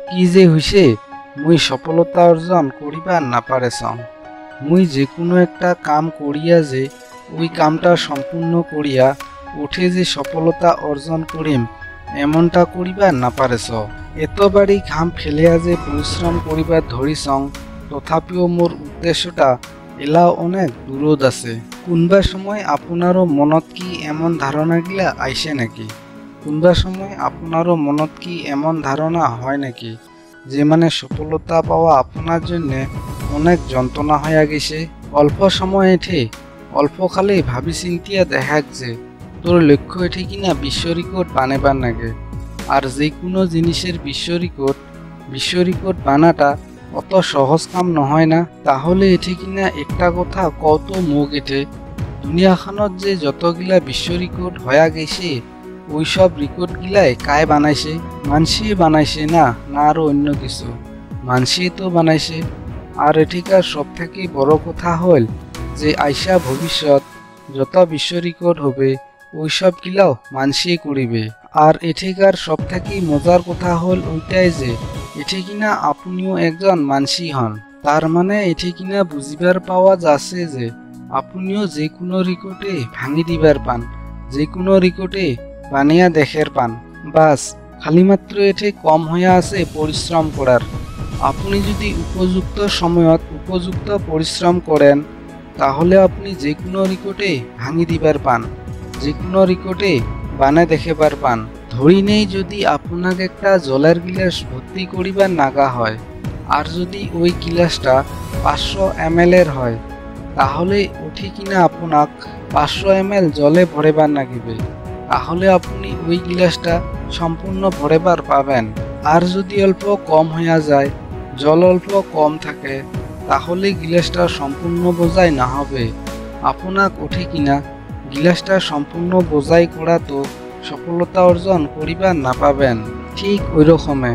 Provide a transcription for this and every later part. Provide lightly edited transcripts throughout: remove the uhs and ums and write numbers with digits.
কি যে হইছে মুই সফলতা অর্জন করিবার না পারেছং। মুই যে কোনো একটা কাম করিয়া যে ওই কামটা সম্পূর্ণ করিয়া উঠে যে সফলতা অর্জন করিম এমনটা করিবার না পারেছ। এতবারই ঘাম ফেলিয়া যে পরিশ্রম করিবার ধরিছং, তথাপিও মোর উদ্দেশ্যটা এলাও অনেক দূরত আছে। কোনবা সময় আপনারও মনত কি এমন ধারণাগিলা আইসে নাকি? কোনবা সময় আপনারও মনত কি এমন ধারণা হয় নাকি যে সফলতা পাওয়া আপনার জন্য অনেক যন্ত্রণা হয়ে গেছে? অল্প সময় এঠে অল্পকালে ভাবি চিন্তিয়া দেখাক যে তোর লক্ষ্য এঠে কিনা বিশ্ব রেকর্ড বানাবার নাগে। আর যে কোনো জিনিসের বিশ্ব রেকর্ড বানাটা অত সহজ কাম নহয় না। তাহলে এঠে কিনা একটা কথা কত মুখ এঠে দুনিয়াখানত যে যতগিলা বিশ্ব রেকর্ড হয়ে গেছে ওইসব রেকর্ড গিলাই কায় বানাইছে? মানসিয়ে বানাইছে না আরো অন্য কিছু? মানসিয়ে তো বানাইছে। আর এঠিকার সব থেকে বড় কথা হল যে আইসা ভবিষ্যৎ যত বিশ্ব রেকর্ড হবে ওইসব গিলাও মানসিয়ে করিবে। আর এঠিকার সব থেকে মজার কথা হল ওইটাই যে এঠে কিনা আপনিও একজন মানসি হন। তার এঠে কিনা বুঝিবার পাওয়া যাচ্ছে যে আপনিও যে কোনো রেকর্ডে ভাঙি দিবার পান, যে কোনো রেকর্ডে বানিয়া দেখের পান। বাস খালি মাত্র এঠে কম হইয়া আছে পরিশ্রম করার। আপনি যদি উপযুক্ত সময়ত উপযুক্ত পরিশ্রম করেন তাহলে আপনি যে কোনো রেকর্ডে ভাঙি দিবার পান, যে কোনো রেকর্ডে বানায় দেখাবার পান। ধরি নেই যদি আপনাকে একটা জলের গিলাস ভর্তি করিবার নাগা হয়, আর যদি ওই গিলাসটা 500 ml এর হয়, তাহলে উঠে কিনা আপনাক 500 ml জলে ভরেবার নাগিবে। তাহলে আপনি ওই গিলাসটা সম্পূর্ণ ভরেবার পাবেন। আর যদি অল্প কম হইয়া যায়, জল অল্প কম থাকে, তাহলে গিলাসটা সম্পূর্ণ বোঝাই না হবে। আপনাক উঠে কিনা গিলাসটা সম্পূর্ণ বোঝাই করা তো সফলতা অর্জন করিবার না পাবেন। ঠিক ওই রকমে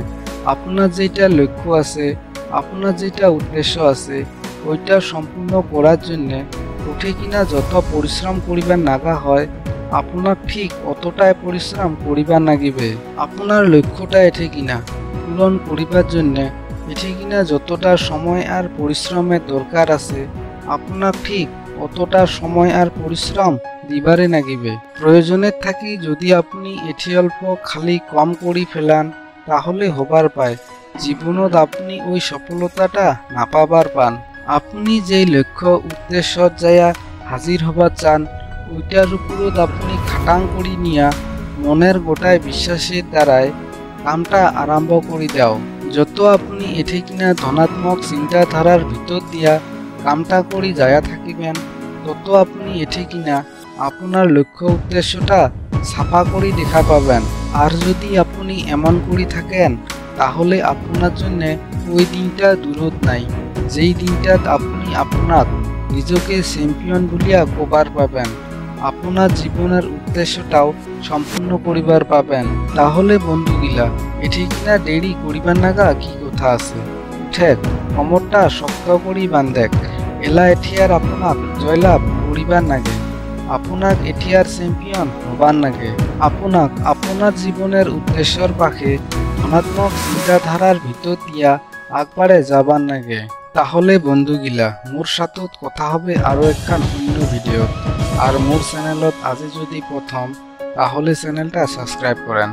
আপনার যেটা লক্ষ্য আছে, আপনার যেটা উদ্দেশ্য আছে, ওইটা সম্পূর্ণ করার জন্য উঠে কিনা যত পরিশ্রম করিবার নাগা হয় আপনার ঠিক অতটাই পরিশ্রম করিবার নাগিবে। আপনার লক্ষ্যটা এঠে কিনা পূরণ করিবার জন্য এঠে কিনা যতটা সময় আর পরিশ্রমের দরকার আছে আপনার ঠিক অতটা সময় আর পরিশ্রম দিবারে নাগিবে। প্রয়োজনের থাকি যদি আপনি এঠে অল্প খালি কম করি ফেলান তাহলে হবার পায় জীবনত আপনি ওই সফলতাটা না পাবার পান। আপনি যেই লক্ষ্য উদ্দেশ্য যাইয়া হাজির হবার চান ওইটার উপরত আপনি খাটাং করি নিয়া মনের গোটায় বিশ্বাসের দ্বারায় কামটা আরম্ভ করি দাও। যত আপনি এঠে কিনা ধনাত্মক চিন্তাধারার ভিতর দিয়া কামটা করি যায়া থাকিবেন তত আপনি এঠে কিনা আপনার লক্ষ্য উদ্দেশ্যটা ছাপা করি দেখা পাবেন। আর যদি আপনি এমন করি থাকেন তাহলে আপনার জন্য ওই দিনটা দূরত নাই যেই দিনটাত আপনি আপনার নিজকে চ্যাম্পিয়ন বলিয়া কবার পাবেন, আপনার জীবনের উদ্দেশ্যটাও সম্পূর্ণ করিবার পাবেন। তাহলে বন্ধুগিলা এঠে কিনা দেরি করিবার নাগা কি কথা আছে? উঠেক কমরটা শক্ত করি বান্ধেক। এলা এঠিয়ার আপনার জয়লাভ করিবার নাগে, আপনার এঠিয়ার চ্যাম্পিয়ন হবার নাগে। আপনার আপনার জীবনের উদ্দেশ্যর পাখে ধনাত্মক চিন্তাধারার ভিতর দিয়া আগবাড়ে যাবার নাগে। তাহলে বন্ধুগিলা মোর সাথত কথা হবে আরো একখান অন্য ভিডিও। আর মোর চ্যানেলত আজি যদি প্রথম তাহলে চ্যানেলটা সাবস্ক্রাইব করেন।